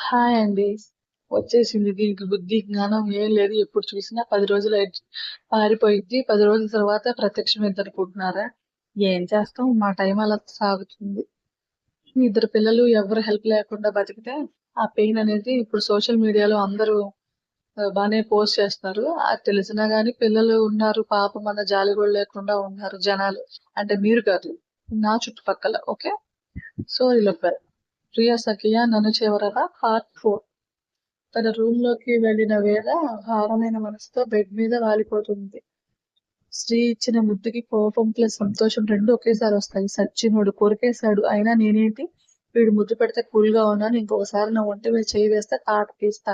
Hi అండి. వచ్చేసింది దీనికి బుద్ధి, జ్ఞానం ఏం లేదు. ఎప్పుడు చూసినా 10 రోజులు పారిపోయిద్ది. 10 రోజుల తర్వాత ప్రత్యక్షమైద్దనుకుంటున్నారా? ఏం చేస్తాం, మా టైం అలా సాగుతుంది. ఇద్దరు పిల్లలు ఎవరు హెల్ప్ లేకుండా బతికితే, ఆ పెయిన్ అనేది ఇప్పుడు సోషల్ మీడియాలో అందరూ బానే పోస్ట్ చేస్తున్నారు. అది తెలిసినా గానీ పిల్లలు ఉన్నారు పాపం అన్న జాలి కూడా లేకుండా ఉన్నారు జనాలు. అంటే మీరు కాదు, నా చుట్టుపక్కల. ఓకే. స్టోరీలోకి వెళ్దాం. ప్రియ సఖియ నన్ను చివరగా పార్ట్ 4. తన రూంలోకి వెళ్ళిన వేద భారమైన మనసుతో బెడ్ మీద వాలిపోతుంది. శ్రీ ఇచ్చిన ముద్దుకి కోపం ప్లస్ సంతోషం రెండు ఒకేసారి వస్తాయి. సచ్చినోడు కొరికేశాడు, అయినా నేనేంటి, వీడు ముద్దు పెడితే కూల్ గా ఉన్నాను, ఇంకొకసారి నా ఒంటి మీద చేయి వేస్తే తాట తీస్తా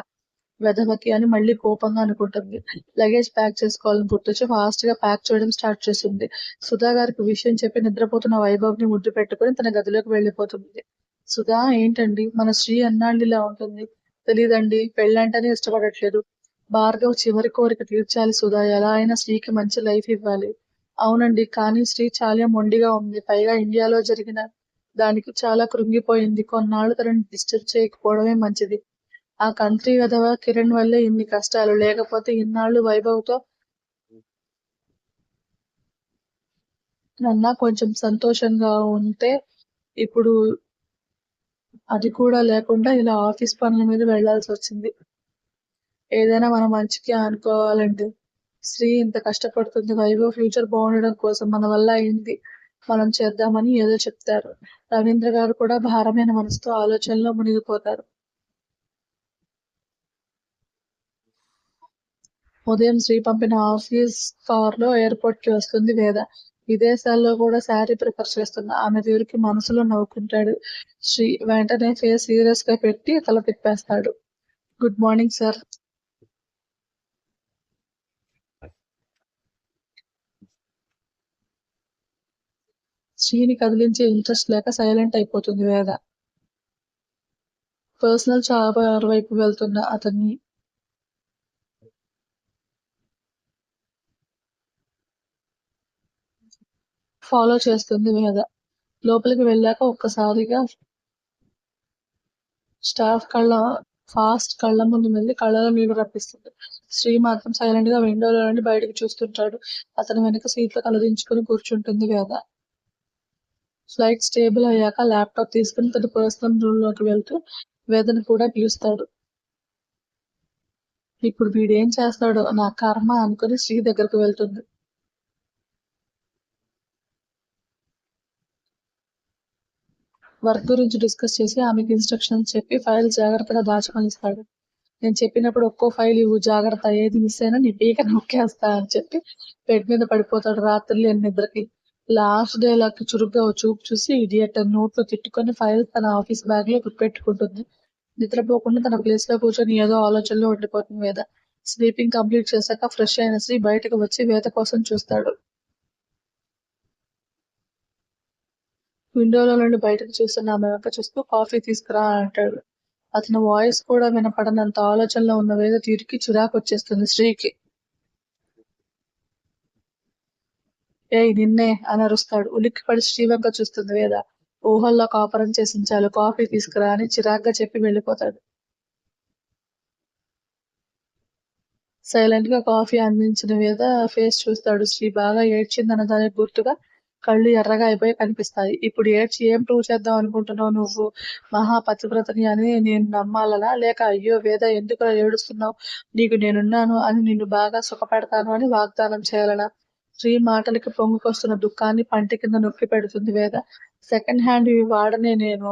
వెధవకి అని మళ్ళీ కోపంగా అనుకుంటుంది. లగేజ్ ప్యాక్ చేసుకోవాలని గుర్తొచ్చి ఫాస్ట్ గా ప్యాక్ చేయడం స్టార్ట్ చేసింది. సుధా గారికి విషయం చెప్పి నిద్రపోతున్న వైభవ్ ని ముద్దు పెట్టుకుని తన గదిలోకి వెళ్ళిపోతుంది. సుధా, ఏంటండి మన శ్రీ అన్నాళ్ళు ఇలా ఉంటుంది? తెలీదండి, పెళ్ళంటేనే ఇష్టపడట్లేదు. భార్గవ్ చివరి కోరిక తీర్చాలి సుధా, ఎలా అయినా శ్రీకి మంచి లైఫ్ ఇవ్వాలి. అవునండి, కానీ శ్రీ చాలా మొండిగా ఉంది. పైగా ఇండియాలో జరిగిన దానికి చాలా కృంగిపోయింది. కొన్నాళ్ళు తనని డిస్టర్బ్ చేయకపోవడమే మంచిది. ఆ కంట్రీ వెధవ కిరణ్ వల్లే ఇన్ని కష్టాలు. లేకపోతే ఇన్నాళ్ళు వైభవ్తో నన్నా కొంచెం సంతోషంగా ఉంటే, ఇప్పుడు అది కూడా లేకుండా ఇలా ఆఫీస్ పనుల మీద వెళ్లాల్సి వచ్చింది. ఏదైనా మన మంచికి అనుకోవాలండి. శ్రీ ఇంత కష్టపడుతుంది వైభవ్ ఫ్యూచర్ బాగుండడం కోసం. మన వల్ల అయింది మనం చేద్దామని ఏదో చెప్తారు. రవీంద్ర గారు కూడా భారమైన మనసుతో ఆలోచనలో మునిగిపోతారు. ఉదయం శ్రీ పంపిన ఆఫీస్ కారులో ఎయిర్పోర్ట్ కి వస్తుంది వేద. విదేశాల్లో కూడా శారీ ప్రిఫర్ చేస్తున్న ఆమె తీరుకి మనసులో నవ్వుకుంటాడు శ్రీ. వెంటనే ఫేస్ సీరియస్ గా పెట్టి తల తిప్పేస్తాడు. Good morning sir. శ్రీని కదిలించే ఇంట్రెస్ట్ లేక సైలెంట్ అయిపోతుంది వేద. పర్సనల్ చాలా వైపు వెళ్తున్న అతన్ని ఫాలో చేస్తుంది వేద. లోపలికి వెళ్ళాక ఒక్కసారిగా స్టాఫ్ కళ్ళ ముందు వెళ్ళి కళ్ళలో నీళ్లు రప్పిస్తుంది. శ్రీ మాత్రం సైలెంట్ గా విండోలో నుండి బయటకు చూస్తుంటాడు. అతని వెనక సీట్లో తలదించుకుని కూర్చుంటుంది వేద. ఫ్లైట్ స్టేబుల్ అయ్యాక ల్యాప్టాప్ తీసుకుని తన పర్సనల్ రూమ్ లోకి వెళ్తూ వేదను కూడా పిలుస్తాడు. ఇప్పుడు వీడేం చేస్తాడో నా కర్మ అనుకుని శ్రీ దగ్గరకు వెళ్తుంది. వర్క్ గురించి డిస్కస్ చేసి ఆమెకి ఇన్స్ట్రక్షన్స్ చెప్పి ఫైల్ జాగ్రత్తగా దాచుకొనిస్తాడు. నేను చెప్పినప్పుడు ఒక్కో ఫైల్ ఇవ్వు జాగ్రత్త, ఏది మిస్ అయినా నీ పీక నొక్కేస్తా అని చెప్పి బెడ్ మీద పడిపోతాడు రాత్రులు నిద్రకి. లాస్ట్ డే లకి చురుగ్గా ఓ చూపు చూసి ఇడియట్ అని నోట్లో తిట్టుకొని ఫైల్ తన ఆఫీస్ బ్యాగ్ లో పెట్టుకుంటుంది. నిద్రపోకుండా తన ప్లేస్ లో కూర్చొని ఏదో ఆలోచనలో ఉండిపోతుంది వేద. స్లీపింగ్ కంప్లీట్ చేశాక ఫ్రెష్ అయిన శ్రీ బయటకు వచ్చి వేద కోసం చూస్తాడు. విండోలో నుండి బయటకు చూస్తున్న ఆమె వెనక చూస్తూ కాఫీ తీసుకురా అంటాడు. అతని వాయిస్ కూడా వినపడనంత ఆలోచనలో ఉన్న వేద తీరికి చిరాకు వచ్చేస్తుంది శ్రీకి. ఏయ్ నిన్నే అని అరుస్తాడు. ఉలిక్కిపడి శ్రీవంక చూస్తుంది వేద. ఊహల్లో కాపురం చేసించాలు, కాఫీ తీసుకురా అని చిరాగ్గా చెప్పి వెళ్ళిపోతాడు. సైలెంట్ గా కాఫీ అందించిన వేద ఫేస్ చూస్తాడు. శ్రీ బాగా ఏడ్చిందన్న దానికి గుర్తుగా కళ్ళు ఎర్రగా అయిపోయి కనిపిస్తాయి. ఇప్పుడు ఏడ్చి ఏం ప్రూవ్ చేద్దాం అనుకుంటున్నావు నువ్వు? మహా పతివ్రతని అని నేను నమ్మాలనా, లేక అయ్యో వేద ఎందుకు ఏడుస్తున్నావు, నీకు నేనున్నాను అని నిన్ను బాగా సుఖపెడతాను అని వాగ్దానం చేయాలనా? శ్రీ మాటలకి పొంగుకొస్తున్న దుఃఖాన్ని పంటి కింద నొక్కి పెడుతుంది వేద. సెకండ్ హ్యాండ్ ఇవి వాడనే నేను,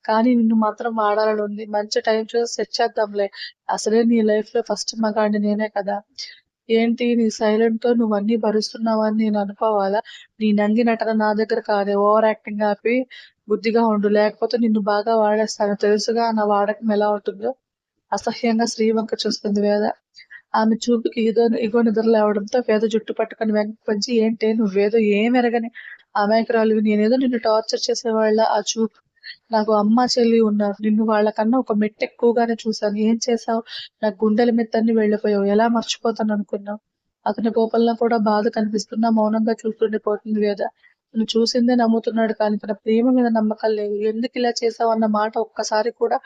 కానీ నిన్ను మాత్రం వాడాలని ఉంది. మంచి టైం చూసి సెట్ చేద్దాంలే. అసలే నీ లైఫ్ లో ఫస్ట్ మగాడిని నేనే కదా. ఏంటి నీ సైలెంట్ తో నువ్వన్నీ భరిస్తున్నావని నేను అనుకోవాలా? నీ నంగి నటన నా దగ్గర కాదే. ఓవర్ యాక్టింగ్ ఆపి బుద్ధిగా ఉండు, లేకపోతే నిన్ను బాగా వాడేస్తాను. తెలుసుగా నా వాడకం ఎలా ఉంటుందో. అసహ్యంగా శ్రీ వంక చూస్తుంది వేద. ఆమె చూపుకి ఇగో నిద్ర లేవడంతో వేద జుట్టు పట్టుకొని వెనక్కి పంచి, ఏంటే నువ్వేదో ఏమెరగని అమాయకురాలివి, నేనేదో నిన్ను టార్చర్ చేసేవాళ్ళ ఆ చూపు. నాకు అమ్మ చెల్లి ఉన్నారు, నిన్ను వాళ్ళకన్నా ఒక మెట్టు ఎక్కువగానే చూశాను. ఏం చేశావు? నా గుండెల మీద తన్ని వెళ్ళిపోయావు, ఎలా మర్చిపోతాను అనుకున్నావు? అతని కోపంలో కూడా బాధ కనిపిస్తున్నా మౌనంగా చూస్తుండిపోతుంది వేద. నువ్వు చూసిందే నమ్ముతున్నాడు కానీ తన ప్రేమ మీద నమ్మకం లేదు. ఎందుకు ఇలా చేసావు అన్న మాట ఒక్కసారి కూడా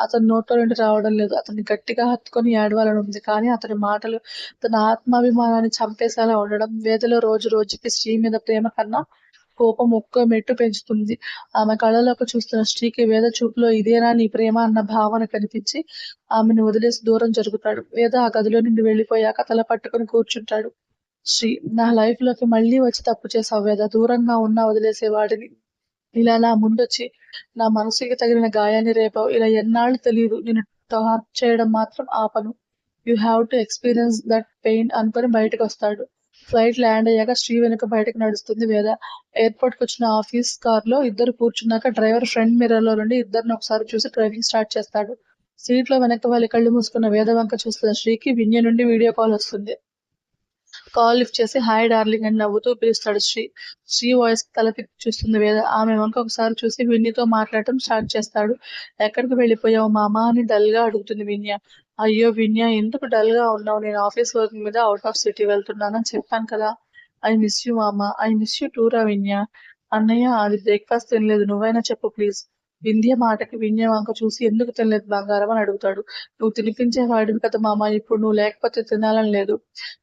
అతని నోట్లో నుండి రావడం లేదు. అతన్ని గట్టిగా హత్తుకొని ఏడవాలని ఉంది. కానీ అతని మాటలు తన ఆత్మాభిమానాన్ని చంపేసేలా ఉండడం వేదలో రోజు రోజుకి శ్రీ మీద ప్రేమ కన్నా కోపం ఒక్క మెట్టు పెంచుతుంది. ఆమె కళ్ళలోకి చూస్తున్న స్త్రీకి వేద చూపులో ఇదేనా నీ ప్రేమ అన్న భావన కనిపించి ఆమెను వదిలేసి దూరం జరుగుతాడు. వేద ఆ గదిలో నుండి వెళ్ళిపోయాక తల పట్టుకొని కూర్చుంటాడు. శ్రీ, నా లైఫ్ లోకి మళ్ళీ వచ్చి తప్పు చేసావు వేద. దూరంగా ఉన్నా వదిలేసేవాడిని. ఇలా నా ముందొచ్చి నా మనసుకి తగిలిన గాయాన్ని రేపావు. ఇలా ఎన్నాళ్ళు తెలియదు. నేను టార్చ్ చేయడం మాత్రం ఆపను. You have to experience that pain అనుకుని బయటకు వస్తాడు. ఫ్లైట్ ల్యాండ్ అయ్యాక శ్రీ వెనుక బయటకు నడుస్తుంది వేద. ఎయిర్పోర్ట్ కి వచ్చిన ఆఫీస్ కార్ లో ఇద్దరు కూర్చున్నాక డ్రైవర్ ఫ్రంట్ మిర్రర్ లో నుండి ఇద్దరిని ఒకసారి చూసి డ్రైవింగ్ స్టార్ట్ చేస్తాడు. సీట్ లో వెనక్కి వాళ్ళ కళ్ళు మూసుకున్న వేద వంక చూస్తున్న శ్రీకి విన్య నుండి వీడియో కాల్ వస్తుంది. కాల్ లిఫ్ట్ చేసి హాయ్ డార్లింగ్ అని నవ్వుతూ పిలుస్తాడు శ్రీ. శ్రీ వాయిస్ కి తల తిప్పి చూస్తుంది వేద. ఆమె వంక ఒకసారి చూసి విన్యతో మాట్లాడటం స్టార్ట్ చేస్తాడు. ఎక్కడికి వెళ్ళిపోయావు మామా అని డల్ గా అడుగుతుంది విన్య. అయ్యో విన్య, ఎందుకు డల్ గా ఉన్నావు? నేను ఆఫీస్ వర్క్ మీద అవుట్ ఆఫ్ సిటీ వెళ్తున్నానని చెప్పాను కదా. ఐ మిస్ యూ మామా. ఐ మిస్ యూ టూరా విన్య. అన్నయ్య, అది బ్రేక్ఫాస్ట్ తినలేదు, నువ్వైనా చెప్పు ప్లీజ్. వింధ్య మాటకి విన్య వంక చూసి ఎందుకు తినలేదు బంగారం అని అడుగుతాడు. నువ్వు తినిపించేవాడివి కదా మామ, ఇప్పుడు నువ్వు లేకపోతే తినాలని లేదు.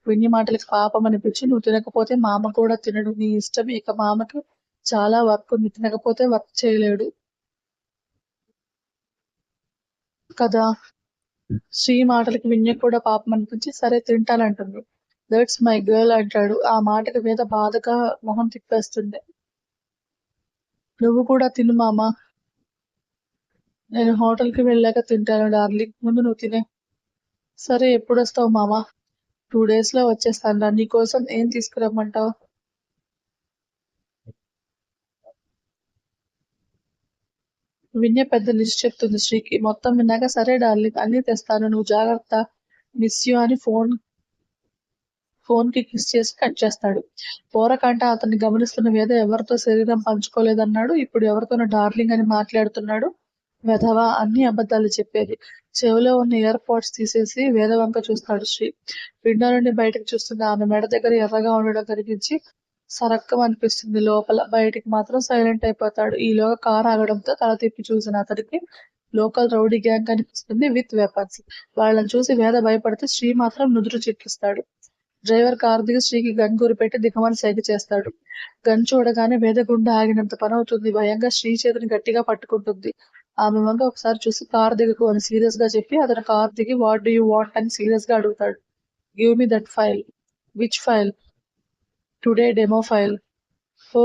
విన్య మాటలకి పాపం అనిపించి, నువ్వు తినకపోతే మామ కూడా తినడు, నీ ఇష్టం. ఇక మామకి చాలా వర్క్ ఉంది, తినకపోతే వర్క్ చేయలేడు కదా. శ్రీ మాటలకి విన్య కూడా పాపం అనిపించి సరే తింటానంటుంది. దట్స్ మై గర్ల్ అంటాడు. ఆ మాటకి మీద బాధగా మొహం తిప్పేస్తుంది. నువ్వు కూడా తిను మామ. నేను హోటల్ కి వెళ్ళాక తింటాను డార్లింగ్, ముందు నువ్వు తినే. సరే, ఎప్పుడు వస్తావు మామ? 2 days లో వచ్చేస్తాను. నీకోసం ఏం తీసుకురమ్మంటావు? విన్య పెద్ద లిస్ట్ చెప్తుంది శ్రీకి. మొత్తం విన్నాక సరే డార్లింగ్, అన్ని తెస్తాను, నువ్వు జాగ్రత్త, మిస్ యూ అని ఫోన్ కి కిస్ చేసి కట్ చేస్తాడు. పోరకంట అతన్ని గమనిస్తున్న వేద ఎవరితో శరీరం పంచుకోలేదన్నాడు, ఇప్పుడు ఎవరితోనో డార్లింగ్ అని మాట్లాడుతున్నాడు. వెధవా, అన్ని అబద్ధాలు చెప్పేది. చెవిలో ఉన్న ఇయర్ పోడ్స్ తీసేసి వేద వంక చూస్తాడు శ్రీ. విండో నుండి బయటకు చూస్తున్న ఆమె మెడ దగ్గర ఎర్రగా ఉండడం కనిపించి సరక్కం అనిపిస్తుంది లోపల. బయటికి మాత్రం సైలెంట్ అయిపోతాడు. ఈలోగా కారు ఆగడంతో తల తిప్పి చూసిన అతడికి లోకల్ రౌడీ గ్యాంగ్ కనిపిస్తుంది విత్ వెపన్స్. వాళ్ళని చూసి వేద భయపడితే శ్రీ మాత్రం నుదురు చిట్లిస్తాడు. డ్రైవర్ కారు దిగి శ్రీకి గన్ గురిపెట్టి దిగమని సైగ చేస్తాడు. గన్ చూడగానే వేద గుండె ఆగినంత పని అవుతుంది. భయంగా శ్రీ చేతిని గట్టిగా పట్టుకుంటుంది. ఆమె వంక ఒకసారి చూసి కారు దిగకు అని సీరియస్ గా చెప్పి అతను కారు దిగి వాట్ డూ యూ వాంట్ అని సీరియస్ గా అడుగుతాడు. Give me that file. Which file? Today demo file. Oh,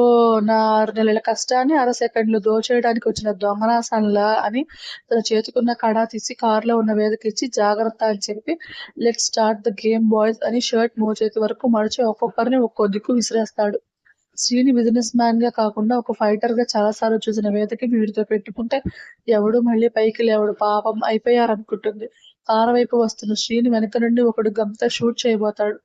నా 6 నెలల కష్టాన్ని అర సెకండ్లు దోచేయడానికి వచ్చిన దొంగనాసంలా అని తన చేతికున్న కడా తీసి కారులో ఉన్న వేదకిచ్చి జాగ్రత్త అని చెప్పి let start the game boys అని షర్ట్ మోచేతి వరకు మడిచి ఒక్కొక్కరిని ఒక్కో దిక్కు విసిరేస్తాడు. శ్రీని బిజినెస్ మ్యాన్ గా కాకుండా ఒక ఫైటర్ గా చాలాసార్లు చూసిన వేదకి వీడితో పెట్టుకుంటే ఎవడు మళ్ళీ పైకి లేవడు, పాపం అయిపోయారనుకుంటుంది. కారు వైపు వస్తున్న శ్రీని వెనక నుండి ఒకడు గంతో షూట్ చేయబోతాడు.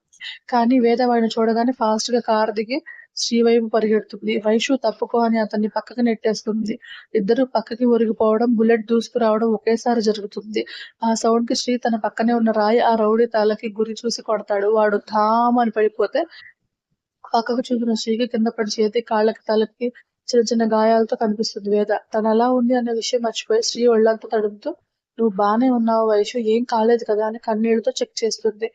కానీ వేద వాడిని చూడగానే ఫాస్ట్ గా కారు దిగి శ్రీ వైపు పరిగెడుతుంది. వైషు తప్పుకో అని అతన్ని పక్కకి నెట్టేస్తుంది. ఇద్దరు పక్కకి ఒరిగిపోవడం, బుల్లెట్ దూసుకురావడం ఒకేసారి జరుగుతుంది. ఆ సౌండ్ కి శ్రీ తన పక్కనే ఉన్న రాయి ఆ రౌడీ తలకి గురి చూసి కొడతాడు. వాడు ధామ్ అని పడిపోతే పక్కకు చూసిన శ్రీకి కింద పడి చేతి, కాళ్ళకి, తలకి చిన్న చిన్న గాయాలతో కనిపిస్తుంది వేద. తను ఎలా ఉంది అనే విషయం మర్చిపోయి శ్రీ ఒళ్ళంతా తడుముతూ నువ్వు బానే ఉన్నావు వైషు, ఏం కాలేదు కదా అని కన్నీళ్లతో చెక్ చేస్తుంది.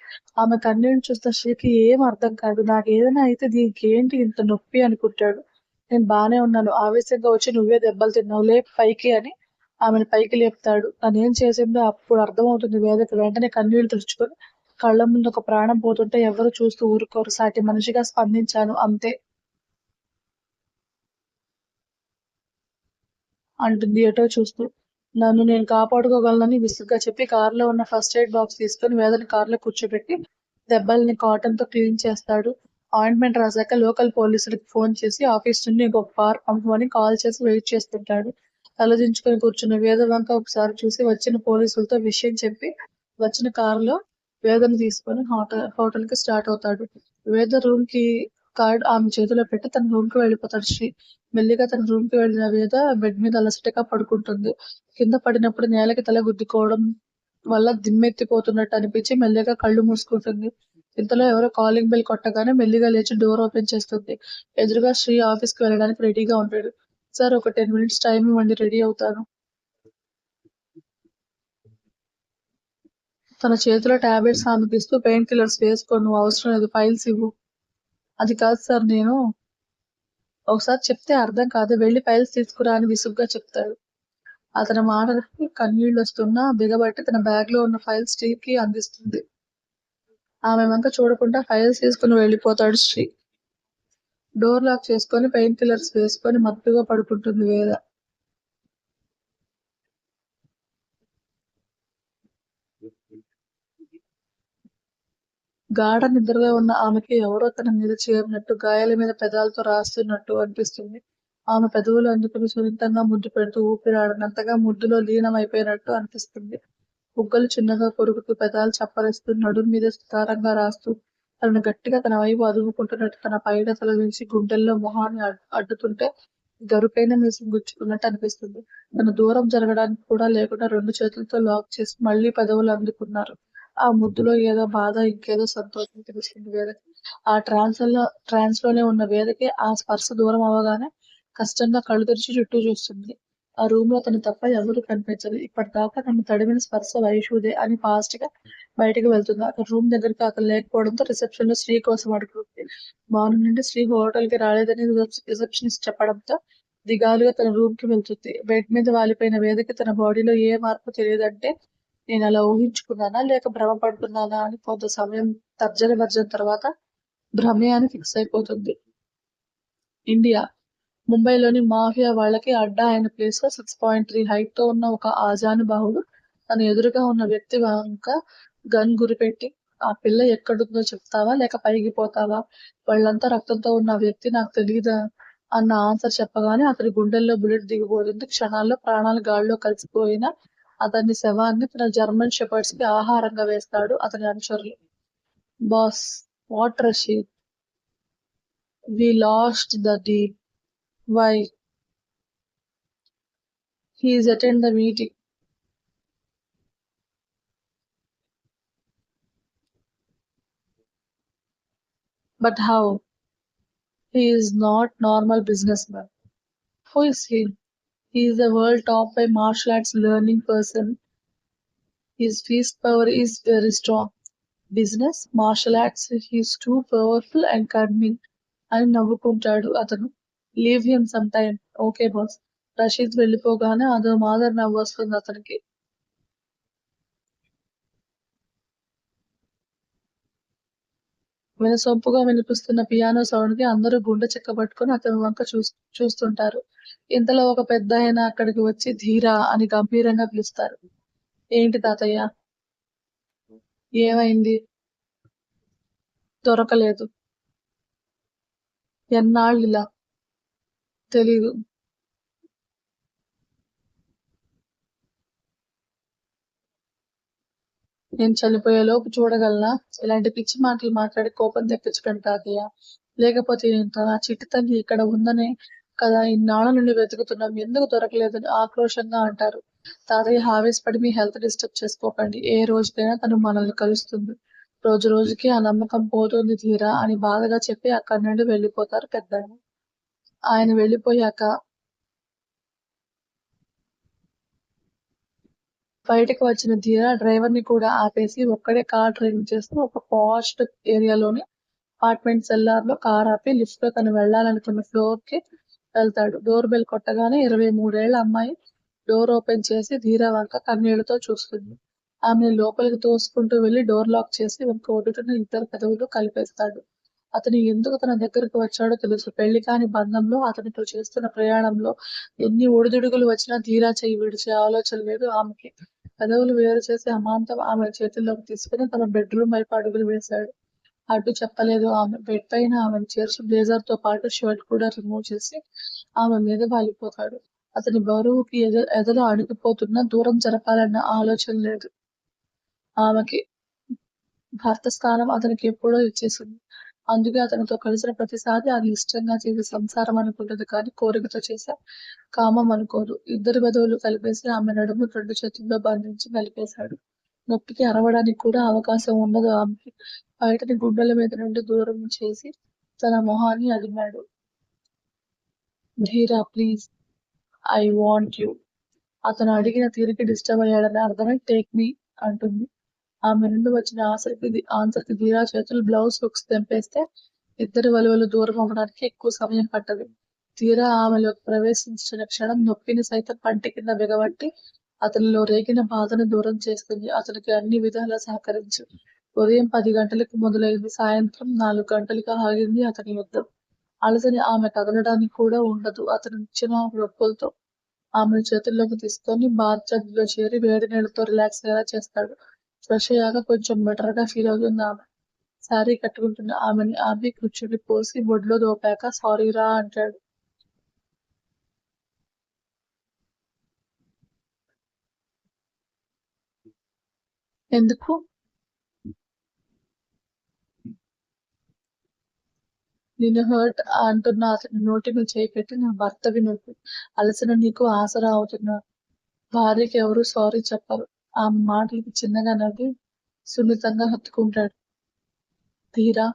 ఆమె కన్నీళ్లు చూస్తే శ్రీకి ఏం అర్థం కాదు. నాకు ఏదైనా అయితే దీనికి ఏంటి ఇంత నొప్పి అనుకుంటాడు. నేను బానే ఉన్నాను, ఆవేశంగా వచ్చి నువ్వే దెబ్బలు తిన్నావు, లేపు పైకి అని ఆమెను పైకి లేపుతాడు. తనేం చేసిందో అప్పుడు అర్థమవుతుంది వేదకి. వెంటనే కన్నీళ్లు తుడుచుకొని కళ్ళ ముందు ఒక ప్రాణం పోతుంటే ఎవరు చూస్తూ ఊరుకోరు. సాటి మనిషిగా స్పందించాను అంతే అంటుంది ఎటో చూస్తూ. నన్ను నేను కాపాడుకోగలనని విసుగ్గా చెప్పి కారులో ఉన్న ఫస్ట్ ఎయిడ్ బాక్స్ తీసుకొని వేదని కారులో కూర్చోబెట్టి దెబ్బల్ని కాటన్ తో క్లీన్ చేస్తాడు. ఆయింట్మెంట్ రాశాక లోకల్ పోలీసులకు ఫోన్ చేసి ఆఫీస్ నుండి ఇంకొక కార్ పంపమని కాల్ చేసి వెయిట్ చేస్తుంటాడు. తలదించుకొని కూర్చున్న వేద వంక ఒకసారి చూసి వచ్చిన పోలీసులతో విషయం చెప్పి వచ్చిన కారులో వేదను తీసుకొని హోటల్ కి స్టార్ట్ అవుతాడు. వేద రూమ్ కి కార్డ్ ఆమె చేతిలో పెట్టి తన రూమ్ కి వెళ్ళిపోతాడు శ్రీ. మెల్లిగా తన రూమ్ కి వెళ్ళిన వేద బెడ్ మీద అలసటగా పడుకుంటుంది. కింద పడినప్పుడు నేలకి తల గుద్దుకోవడం వల్ల దిమ్మెత్తిపోతున్నట్టు అనిపించి మెల్లిగా కళ్ళు మూసుకుంటుంది. ఇంతలో ఎవరో కాలింగ్ బెల్ కొట్టగానే మెల్లిగా లేచి డోర్ ఓపెన్ చేస్తుంది. ఎదురుగా శ్రీ ఆఫీస్‌కి వెళ్ళడానికి రెడీగా ఉంటాడు. సార్ ఒక 10 మినిట్స్ టైం ఇవ్వండి రెడీ అవుతాను. తన చేతిలో టాబ్లెట్స్ ఆమెకిస్తూ పెయిన్ కిల్లర్స్ వేసుకో నువ్వు అవసరం లేదు ఫైల్స్ ఇవ్వు. అది కాదు సార్ నేను ఒకసారి చెప్తే అర్థం కాదు వెళ్ళి ఫైల్స్ తీసుకురా అని విసుగ్గా చెప్తాడు. అతని మాటలకి కన్నీళ్లొస్తున్నా బిగబట్టి తన బ్యాగ్‌లో ఉన్న ఫైల్స్ శ్రీకి అందిస్తుంది. ఆమె వంక చూడకుండా ఫైల్స్ తీసుకుని వెళ్ళిపోతాడు శ్రీ. డోర్ లాక్ చేసుకొని పెయిన్ కిల్లర్స్ వేసుకొని మత్తుగా పడుకుంటుంది వేద. గాఢ నిద్రలో ఉన్న ఆమెకి ఎవరో తన మీద చేరినట్టు గాయాల మీద పెదాలతో రాస్తున్నట్టు అనిపిస్తుంది. ఆమె పెదవులు అందుకుని సున్నితంగా ముద్దు పెడుతూ ఊపిరాడనంతగా ముద్దులో లీనమైపోయినట్టు అనిపిస్తుంది. బుగ్గలు చిన్నగా కొరుకుతూ పెదాలు చప్పరిస్తూ నడుం మీద సుతారంగా రాస్తూ తనను గట్టిగా తన వైపు అదుముకుంటున్నట్టు తన పైడతల నుంచి గుండెల్లో మొహాన్ని అడ్డుతుంటే గరుకైన మీసం గుచ్చుకున్నట్టు అనిపిస్తుంది. తను దూరం జరగడానికి కూడా లేకుండా 2 చేతులతో లాక్ చేసి మళ్ళీ పెదవులు అందుకున్నారు. ఆ ముద్దులో ఏదో బాధ, ఇంకేదో సంతోషం తెలుస్తుంది వేదకి. ఆ ట్రాన్స్‌లోనే ఉన్న వేదకి ఆ స్పర్శ దూరం అవ్వగానే కష్టంగా కళ్ళు తెరిచి చుట్టూ చూస్తుంది. ఆ రూమ్‌లో తను తప్ప ఎవరూ కనిపించరు. ఇప్పటిదాకా నన్ను తడిమిన స్పర్శ వైషూదే అని ఫాస్ట్‌గా బయటికి వెళ్తుంది. అక్కడ రూమ్ దగ్గరికి అతను లేకపోవడంతో రిసెప్షన్‌లో శ్రీ కోసం అడుగుతుంది. మార్నింగ్ నుండి శ్రీ హోటల్‌కి రాలేదని రిసెప్షనిస్ట్ చెప్పడంతో దిగాలుగా తన రూమ్‌కి వెళ్తుంది. బెడ్ మీద వాలిపోయిన వేదకి తన బాడీలో ఏ మార్పు తెలియదంటే నేనలా ఊహించుకున్నానా? లేక భ్రమ పడుతున్నానా అని కొంత సమయం తర్జన భర్జన తర్వాత భ్రమే అని ఫిక్స్ అయిపోతుంది. ఇండియా ముంబైలోని మాఫియా వాళ్ళకి అడ్డా అయిన ప్లేస్‌లో 6.3 హైట్‌తో ఉన్న ఒక ఆజానుబాహుడు తన ఎదురుగా ఉన్న వ్యక్తి వంక గన్ గురిపెట్టి ఆ పిల్ల ఎక్కడుందో చెప్తావా? లేక పైకి పోతావా? ఒళ్ళంతా రక్తంతో ఉన్న ఆ వ్యక్తి నాకు తెలీదా అన్న ఆన్సర్ చెప్పగానే అతని గుండెల్లో బుల్లెట్ దిగిపోతుంది. క్షణాల్లో ప్రాణాలు గాల్లో కలిసిపోయిన అతని శవాన్ని తన జర్మన్ షెపర్డ్స్‌కి ఆహారంగా వేస్తాడు అతని అనుచరులు. Boss what Rashid? We lost the deal. Why? He's attend the meeting. But how? He is not normal businessman. Who is he? He is a world top by martial arts learning person. His fist power is very strong. Business, martial arts, he is too powerful and cunning. అని నవ్వుకుంటాడు అతను. Leave him some time. Okay boss. Rashid వెళ్ళిపోగానే అదో మాదిరి నవ్వు వస్తుంది అతనికి. వినసొంపుగా వినిపిస్తున్న పియానో సౌండ్‌కి అందరూ గుండె చిక్కబట్టుకుని అతని వంక చూస్తుంటారు. ఇంతలో ఒక పెద్దాయన అక్కడికి వచ్చి ధీరా అని గంభీరంగా పిలుస్తారు. ఏంటి తాతయ్య? ఏమైంది? దొరకలేదు. ఎన్నాళ్ళిలా? తెలీదు. నేను చనిపోయేలోపు చూడగలనా? ఇలాంటి పిచ్చి మాటలు మాట్లాడి కోపం తెప్పించకండి తాతయ్య. లేకపోతే ఏంటో నా చిట్టి తల్లి ఇక్కడ ఉందనే కదా ఇన్నాళ్ళ నుండి వెతుకుతున్నాం. ఎందుకు దొరకలేదని ఆక్రోశంగా అంటారు. తాతయ్య ఆవేశపడి మీ హెల్త్ డిస్టర్బ్ చేసుకోకండి. ఏ రోజుకైనా తను మనల్ని కలుస్తుంది. రోజు రోజుకి ఆ నమ్మకం పోతుంది ధీరా అని బాధగా చెప్పి అక్కడి నుండి వెళ్ళిపోతారు పెద్దాయన. ఆయన వెళ్ళిపోయాక బయటకు వచ్చిన ధీర డ్రైవర్‌ని కూడా ఆపేసి ఒక్కడే కార్ డ్రైవింగ్ చేస్తూ ఒక పాష్ ఏరియాలోని అపార్ట్మెంట్ సెల్లార్‌లో కార్ ఆపి లిఫ్ట్‌లో తను వెళ్ళాలనుకున్న ఫ్లోర్‌కి వెళ్తాడు. డోర్ బెల్ కొట్టగానే 23 ఏళ్ల అమ్మాయి డోర్ ఓపెన్ చేసి ధీర వంక కన్నీళ్లతో చూస్తుంది. ఆమెను లోపలికి తోసుకుంటూ వెళ్లి డోర్ లాక్ చేసి ఒక ఒదుటున ఇద్దరి పెదవులు కలిపేస్తాడు. అతను ఎందుకు తన దగ్గరకు వచ్చాడో తెలుసు. పెళ్లి కాని బంధంలో అతనితో చేస్తున్న ప్రయాణంలో ఎన్ని ఒడిదుడుకులు వచ్చినా ధీరా చెయ్యి విడిచే ఆలోచన లేదు ఆమెకి. పెదవులు వేరు చేసి అమాంతం ఆమె చేతుల్లోకి తీసుకుని తమ బెడ్‌రూమ్ వైపు అడుగులు వేశాడు. అడ్డు చెప్పలేదు ఆమె. బెడ్ పైన ఆమెను చేర్చి బ్లేజర్‌తో పాటు షర్ట్ కూడా రిమూవ్ చేసి ఆమె మీద వాలిపోతాడు. అతని బరువుకి ఎదలో అణిగిపోతున్నా దూరం జరపాలన్న ఆలోచన లేదు ఆమెకి. భర్త స్థానం అతనికి ఎప్పుడో ఇచ్చేసింది. అందుకే అతనితో కలిసిన ప్రతిసారి అది ఇష్టంగా చేసే సంసారం అనుకుంటది కానీ కోరికతో చేసే కామం అనుకోదు. ఇద్దరి పెదవులు కలిపేసి ఆమె నడుము 2 చేతుల్లో బంధించి నలిపేశాడు. నొప్పికి అరవడానికి కూడా అవకాశం ఉండదు ఆమెకి. బయటని గుడ్డల మీద నుండి దూరం చేసి తన మొహాన్ని అదిమాడు. ధీరా ప్లీజ్, ఐ వాంట్ యూ. అతను అడిగిన తీరుకి డిస్టర్బ్ అయ్యాడని అర్థమై టేక్ మీ అంటుంది. ఆమె నుండి వచ్చిన ఆన్సర్కి ధీరా చేతులు బ్లౌజ్ హుక్స్ తెంపేస్తే ఇద్దరు వలువలు దూరం అవ్వడానికి ఎక్కువ సమయం పట్టదు. ధీరా ఆమెలోకి ప్రవేశించిన క్షణం నొప్పిని సైతం పంటి కింద బిగబట్టి అతనిలో రేగిన బాధను దూరం చేస్తుంది. అతనికి అన్ని విధాలా సహకరించు. ఉదయం 10 గంటలకు మొదలైంది. సాయంత్రం 4 గంటలుగా ఆగింది అతని యుద్ధం. అలసని ఆమె కదలడానికి కూడా ఉండదు. అతను ఇచ్చిన నొప్పులతో ఆమెను చేతుల్లోకి తీసుకొని బాత్ టబ్లో చేరి వేడి నీళ్ళతో రిలాక్స్ అయ్యేలా చేస్తాడు. ఫ్రెష్ అయ్యాక కొంచెం బెటర్ గా ఫీల్ అవుతుంది ఆమె. శారీ కట్టుకుంటున్న ఆమెని ఆపి కూర్చుని పోసి బొడ్లో దోపాక సారీరా అంటాడు. ఎందుకు? నిన్ను హర్ట్ అంటున్న అతని నోటి మీద చేయి పెట్టి నా భర్తవి నువ్వు. అలసిన నీకు ఆసరా అవుతున్నాను. భార్యకి ఎవరు సారీ చెప్పరు. ఆమె మాటలకి చిన్నగా నవ్వి సున్నితంగా హత్తుకుంటాడు. తీరా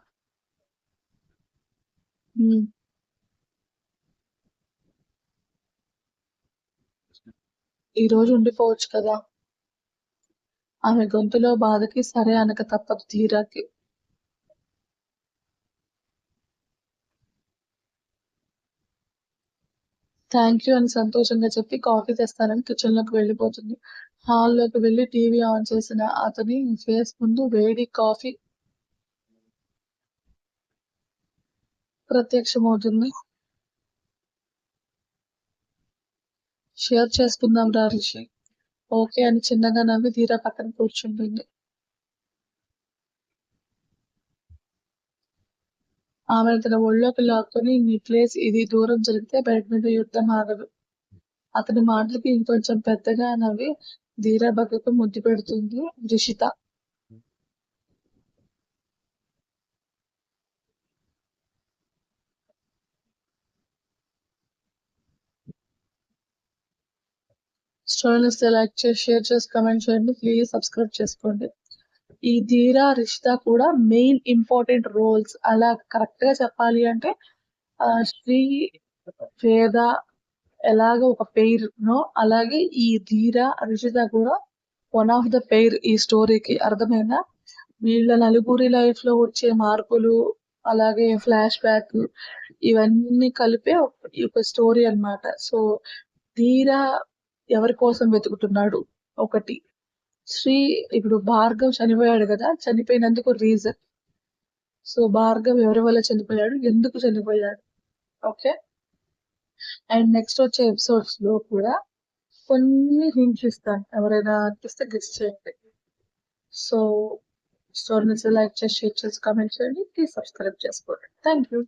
ఈ రోజు ఉండిపోవచ్చు కదా. ఆమె గొంతులో బాధకి సరే అనక తప్పదు తీరాకి. థ్యాంక్ యూ అని సంతోషంగా చెప్పి కాఫీ తెస్తానని కిచెన్ లోకి వెళ్ళిపోతుంది. హాల్లోకి వెళ్ళి టీవీ ఆన్ చేసిన అతని ఫేస్ ముందు వేడి కాఫీ ప్రత్యక్షమవుతుంది. షేర్ చేసుకుందాం రా రిషి. ఓకే అని చిన్నగా నవ్వి ధీరా పక్కన కూర్చుంటుంది. ఆమె తన ఒళ్ళోకి లాక్కొని నీ ప్లేస్ ఇది దూరం జరిగితే బెడ్ మీద యుద్ధం ఆగదు. అతని మాటలకి ఇంకొంచెం పెద్దగా నవ్వి ధీరా బగ్గకు ముద్దు పెడుతుంది రిషిత. స్టోరీ నచ్చితే లైక్ చేసి షేర్ చేసి కామెంట్ చేయండి. ప్లీజ్ సబ్స్క్రైబ్ చేసుకోండి. ఈ ధీరా రిషిత కూడా మెయిన్ ఇంపార్టెంట్ రోల్స్. అలా కరెక్ట్ గా చెప్పాలి అంటే శ్రీ వేద ఎలాగ ఒక పెయిర్ నో అలాగే ఈ ధీరా రిషిత కూడా వన్ ఆఫ్ ద పెయిర్ ఈ స్టోరీకి. అర్థమైందా? వీళ్ళ నలుగురి లైఫ్ లో వచ్చే మార్పులు అలాగే ఫ్లాష్ బ్యాక్ ఇవన్నీ కలిపే ఒక స్టోరీ అన్నమాట. సో ధీరా ఎవరి కోసం వెతుకుతున్నాడు ఒకటి. శ్రీ ఇప్పుడు భార్గవ్ చనిపోయాడు కదా, చనిపోయినందుకు రీజన్. సో భార్గవ్ ఎవరి వల్ల చనిపోయాడు, ఎందుకు చనిపోయాడు. ఓకే. అండ్ నెక్స్ట్ వచ్చే ఎపిసోడ్స్ లో కూడా కొన్ని హింట్స్ ఇస్తాను. ఎవరైనా అనిపిస్తే గెస్ట్ చేయండి. సో స్టోరీ నుంచి లైక్ చేసి షేర్ చేసి కామెంట్ చేయండి. ప్లీజ్ సబ్స్క్రైబ్ చేసుకోండి. Thank you.